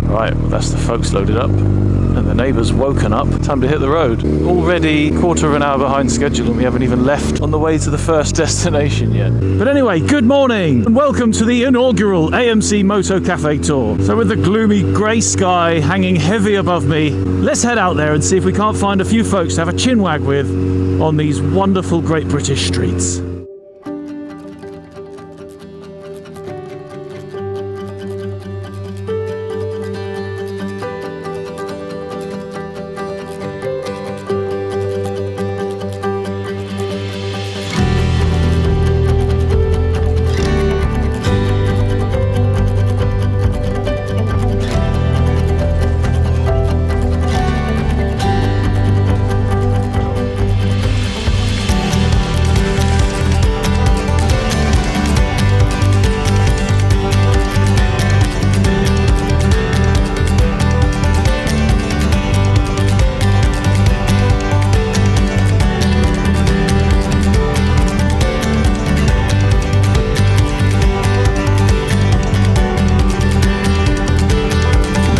Right, well, that's the folks loaded up and the neighbours woken up. Time to hit the road. Already quarter of an hour behind schedule and we haven't even left on the way to the first destination yet. But anyway, good morning and welcome to the inaugural AMC Moto Cafe tour. So with the gloomy grey sky hanging heavy above me, let's head out there and see if we can't find a few folks to have a chinwag with on these wonderful Great British streets.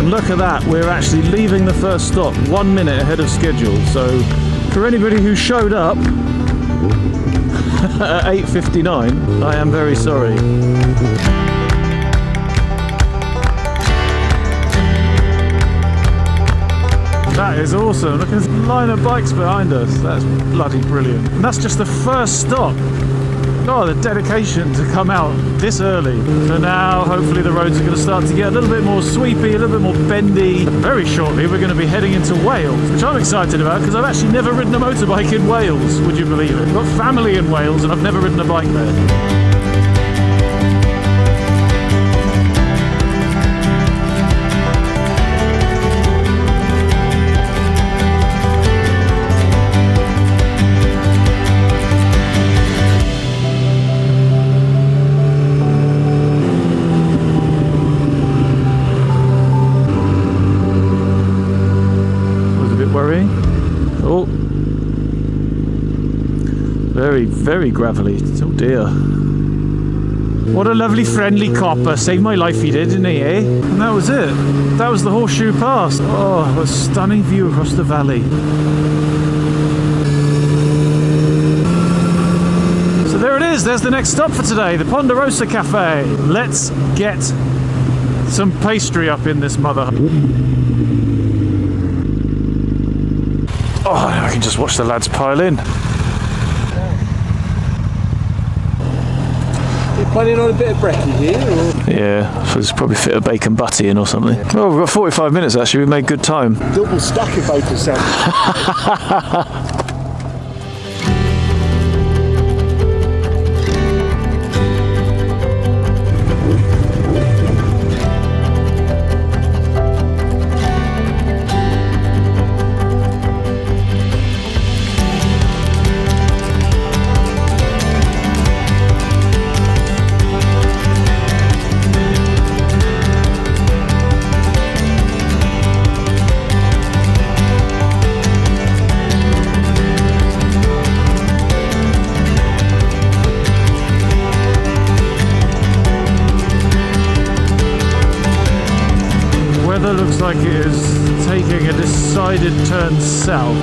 Look at that, we're actually leaving the first stop 1 minute ahead of schedule, so for anybody who showed up at 8:59, I am very sorry. That is awesome, look at this line of bikes behind us, that's bloody brilliant. And that's just the first stop. Oh, the dedication to come out this early. So now, hopefully the roads are going to start to get a little bit more sweepy, a little bit more bendy. Very shortly, we're going to be heading into Wales, which I'm excited about because I've actually never ridden a motorbike in Wales, would you believe it? I've got family in Wales and I've never ridden a bike there. Oh, very gravelly. Oh dear. What a lovely friendly copper. Saved my life he did, didn't he, eh? And that was it. That was the Horseshoe Pass. Oh, a stunning view across the valley. So there it is. There's the next stop for today, the Ponderosa Cafe. Let's get some pastry up in this mother. Oh, I can just watch the lads pile in. You planning on a bit of brekkie here? Or? Yeah, so there's probably fit a bacon butty in or something. Yeah. Well, we've got 45 minutes actually, we made good time. Double stack of bacon sandwich. Looks like it is taking a decided turn south.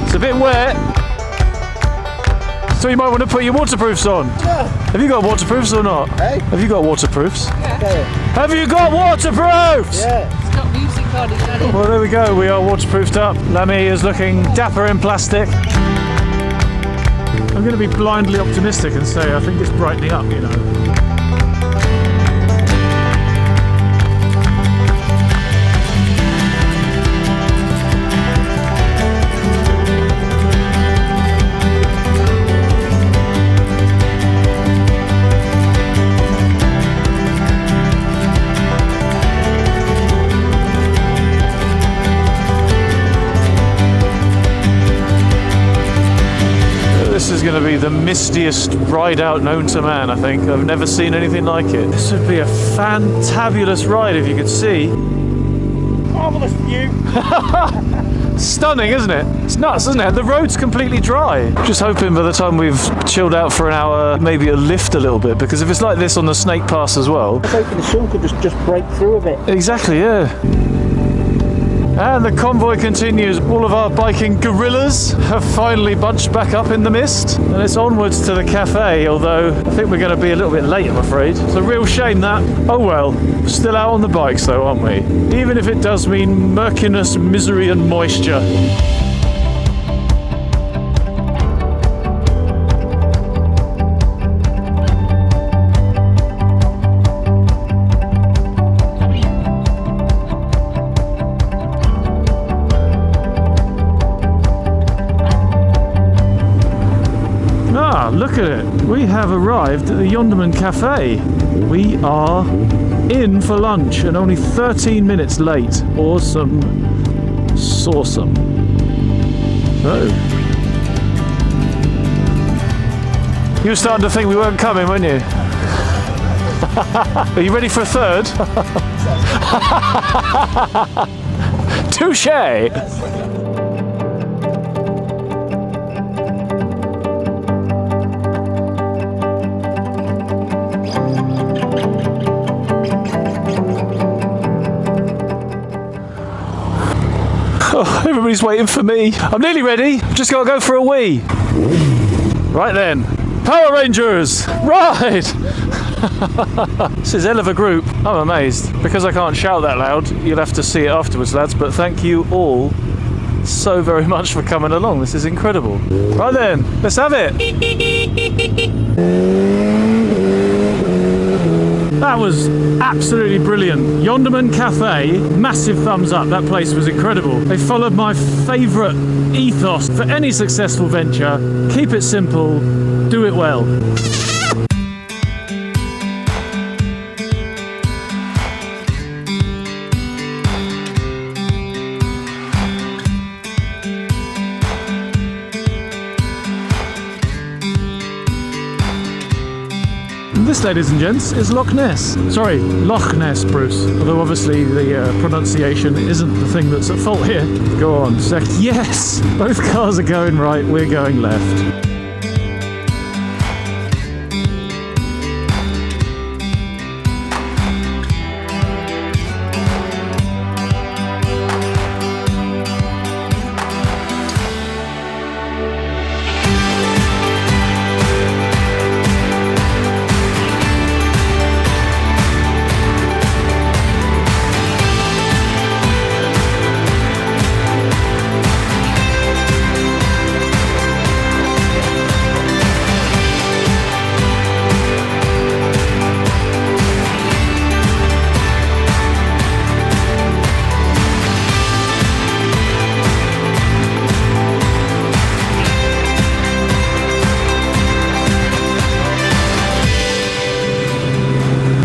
It's a bit wet, so you might want to put your waterproofs on. Yeah. Have you got waterproofs or not? Hey? Have you got waterproofs? Yeah. Have you got waterproofs? Yeah. It's got music on it, hasn't it? Well, there we go. We are waterproofed up. Lemmy is looking dapper in plastic. I'm going to be blindly optimistic and say I think it's brightening up, you know. This is going to be the mistiest ride out known to man, I think. I've never seen anything like it. This would be a fantabulous ride if you could see. Oh marvellous view. Stunning, isn't it? It's nuts, isn't it? The road's completely dry. Just hoping by the time we've chilled out for an hour, maybe it'll lift a little bit, because if it's like this on the Snake Pass as well... I was hoping the sun could just break through a bit. Exactly, yeah. And the convoy continues. All of our biking gorillas have finally bunched back up in the mist, and it's onwards to the cafe, although I think we're going to be a little bit late, I'm afraid. It's a real shame that. Oh well, still out on the bikes though, aren't we? Even if it does mean murkiness, misery and moisture. Look at it, we have arrived at the Yondermann Cafe. We are in for lunch and only 13 minutes late. Awesome. Sawsome. So. You were starting to think we weren't coming, weren't you? Are you ready for a third? Touché! Oh, everybody's waiting for me. I'm nearly ready. Just got to go for a wee. Right then. Power Rangers! Ride! This is hell of a group. I'm amazed. Because I can't shout that loud, you'll have to see it afterwards, lads. But thank you all so very much for coming along. This is incredible. Right then. Let's have it. That was absolutely brilliant. Yondermann Cafe, massive thumbs up. That place was incredible. They followed my favourite ethos for any successful venture. Keep it simple, do it well. This, ladies and gents, is Loch Ness. Sorry, Loch Ness, Bruce. Although obviously the pronunciation isn't the thing that's at fault here. Go on, sec. Yes! Both cars are going right, we're going left.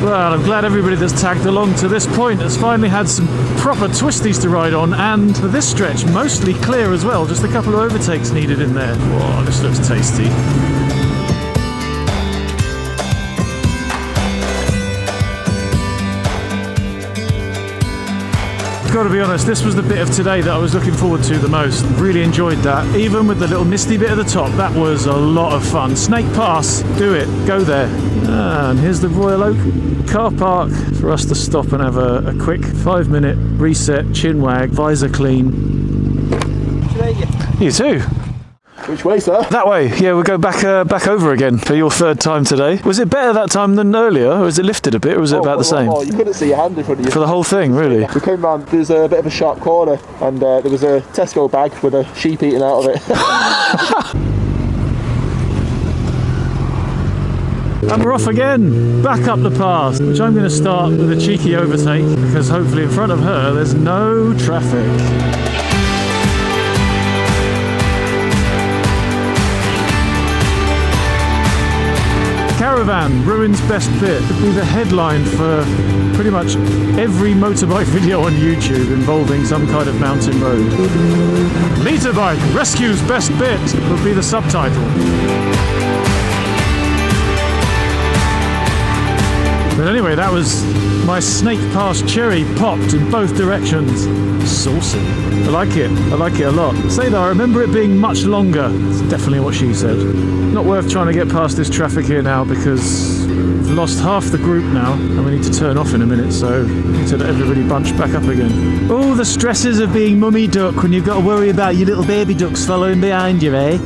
Well, I'm glad everybody that's tagged along to this point has finally had some proper twisties to ride on, and for this stretch, mostly clear as well, just a couple of overtakes needed in there. Whoa, this looks tasty. Got to be honest, this was the bit of today that I was looking forward to the most. Really enjoyed that. Even with the little misty bit at the top, that was a lot of fun. Snake Pass, do it, go there. And here's the Royal Oak car park for us to stop and have a quick 5-minute reset, chin wag, visor clean. You too. Which way, sir? That way. Yeah, we'll go back over again for your third time today. Was it better that time than earlier, or is it lifted a bit, or was it about the same? Oh, you couldn't see your hand in front of you. For the whole thing, really? We came round, there's a bit of a sharp corner, and there was a Tesco bag with a sheep eating out of it. And we're off again, back up the path, which I'm going to start with a cheeky overtake, because hopefully in front of her there's no traffic. Caravan, Ruin's best bit, could be the headline for pretty much every motorbike video on YouTube involving some kind of mountain road. Meterbike, rescues best bit, would be the subtitle. But anyway, that was my Snake Pass cherry popped in both directions. Saucy. I like it a lot. Say though, I remember it being much longer. It's definitely what she said. Not worth trying to get past this traffic here now because we've lost half the group now and we need to turn off in a minute, so we need to let everybody bunch back up again. Oh, the stresses of being mummy duck when you've got to worry about your little baby ducks following behind you, eh?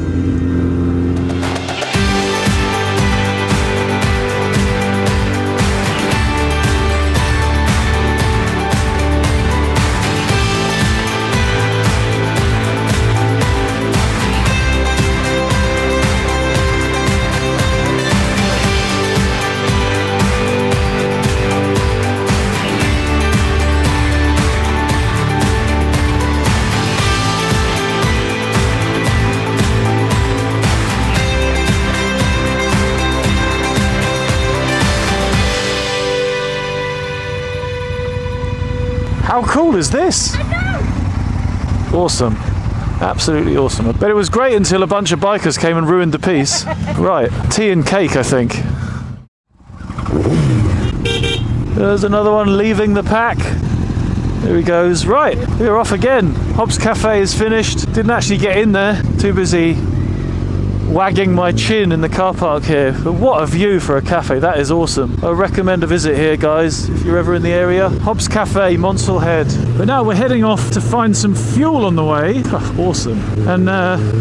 How cool is this? Awesome. Absolutely awesome. I bet it was great until a bunch of bikers came and ruined the piece. Right, tea and cake, I think. There's another one leaving the pack. There he goes. Right, we're off again. Hobbs Cafe is finished. Didn't actually get in there. Too busy wagging my chin in the car park here. But what a view for a cafe. That is awesome. I recommend a visit here, guys, if you're ever in the area. Hobbs Cafe, Macclesfield. But now we're heading off to find some fuel on the way. Awesome. And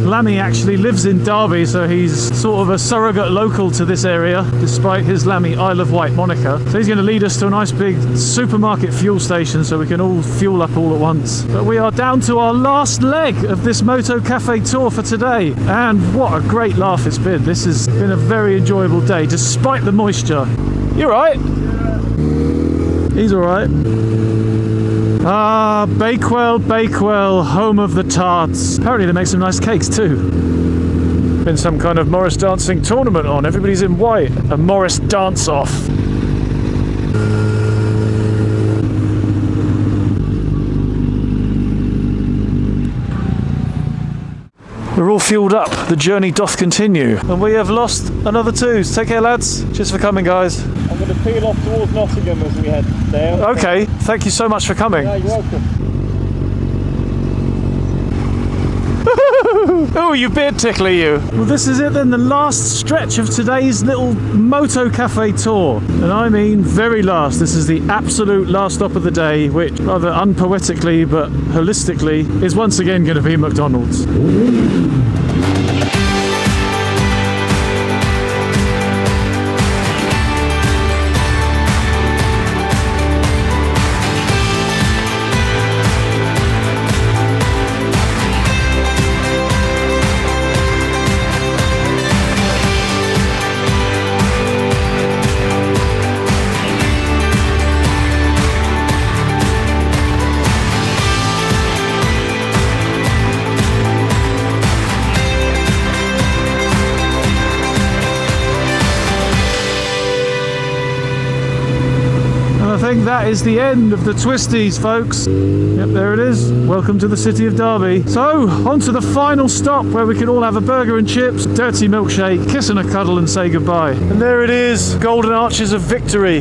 Lammy actually lives in Derby, so he's sort of a surrogate local to this area, despite his Lammy Isle of Wight moniker. So he's going to lead us to a nice big supermarket fuel station so we can all fuel up all at once. But we are down to our last leg of this Moto Cafe tour for today. And what a great laugh it's been. This has been a very enjoyable day, despite the moisture. You right? He's alright. Ah, Bakewell, home of the tarts. Apparently they make some nice cakes too. Been some kind of Morris dancing tournament on. Everybody's in white. A Morris dance-off. We're all fueled up. The journey doth continue. And we have lost another two. Take care, lads. Cheers for coming, guys. I'm going to peel off towards Nottingham as we head there. Okay. Thank you so much for coming. Yeah, you're welcome. Oh, you beard tickler, you. Well, this is it then, the last stretch of today's little Moto Cafe tour. And I mean very last. This is the absolute last stop of the day, which rather unpoetically but holistically is once again going to be McDonald's. I think that is the end of the twisties, folks. Yep, there it is. Welcome to the city of Derby. So, on to the final stop where we can all have a burger and chips, dirty milkshake, kiss and a cuddle and say goodbye. And there it is, golden arches of victory.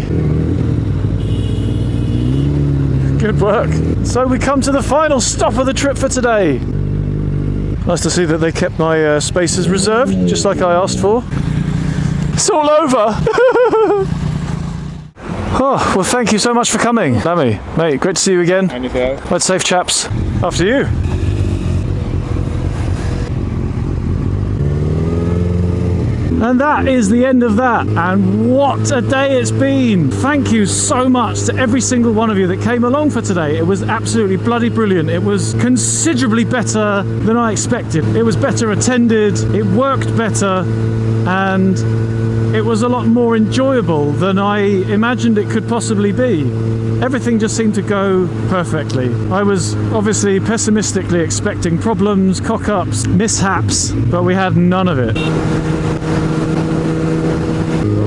Good work. So we come to the final stop of the trip for today. Nice to see that they kept my spaces reserved, just like I asked for. It's all over. Oh, well, thank you so much for coming, Lammy. Mate, great to see you again. And you. Let's safe, chaps. After you. And that is the end of that. And what a day it's been. Thank you so much to every single one of you that came along for today. It was absolutely bloody brilliant. It was considerably better than I expected. It was better attended, it worked better, and it was a lot more enjoyable than I imagined it could possibly be. Everything just seemed to go perfectly. I was obviously pessimistically expecting problems, cock-ups, mishaps, but we had none of it.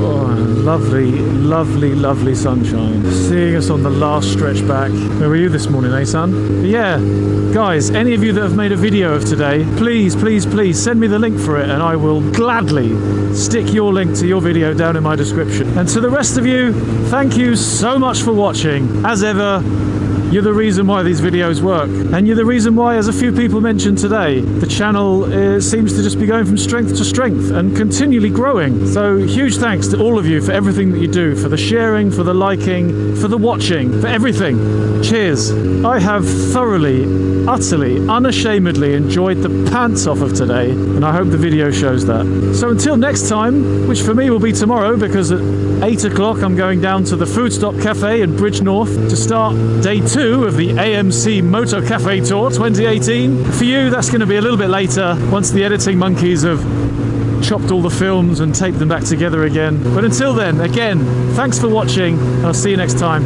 Oh, lovely, lovely, lovely sunshine. Seeing us on the last stretch back. Where were you this morning, eh, son? But yeah, guys, any of you that have made a video of today, please, please, please send me the link for it and I will gladly stick your link to your video down in my description. And to the rest of you, thank you so much for watching. As ever, you're the reason why these videos work. And you're the reason why, as a few people mentioned today, the channel seems to just be going from strength to strength and continually growing. So huge thanks to all of you for everything that you do, for the sharing, for the liking, for the watching, for everything. Cheers. I have thoroughly, utterly, unashamedly enjoyed the pants off of today, and I hope the video shows that. So until next time, which for me will be tomorrow, because at 8 o'clock I'm going down to the Food Stop Cafe in Bridge North to start day 2 of the AMC Moto Cafe Tour 2018. For you, that's going to be a little bit later, once the editing monkeys have chopped all the films and taped them back together again. But until then, again, thanks for watching. I'll see you next time.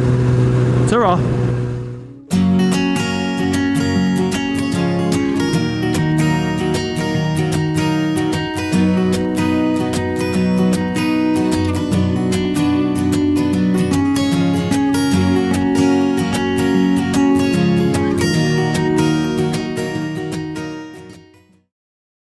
Ta-ra.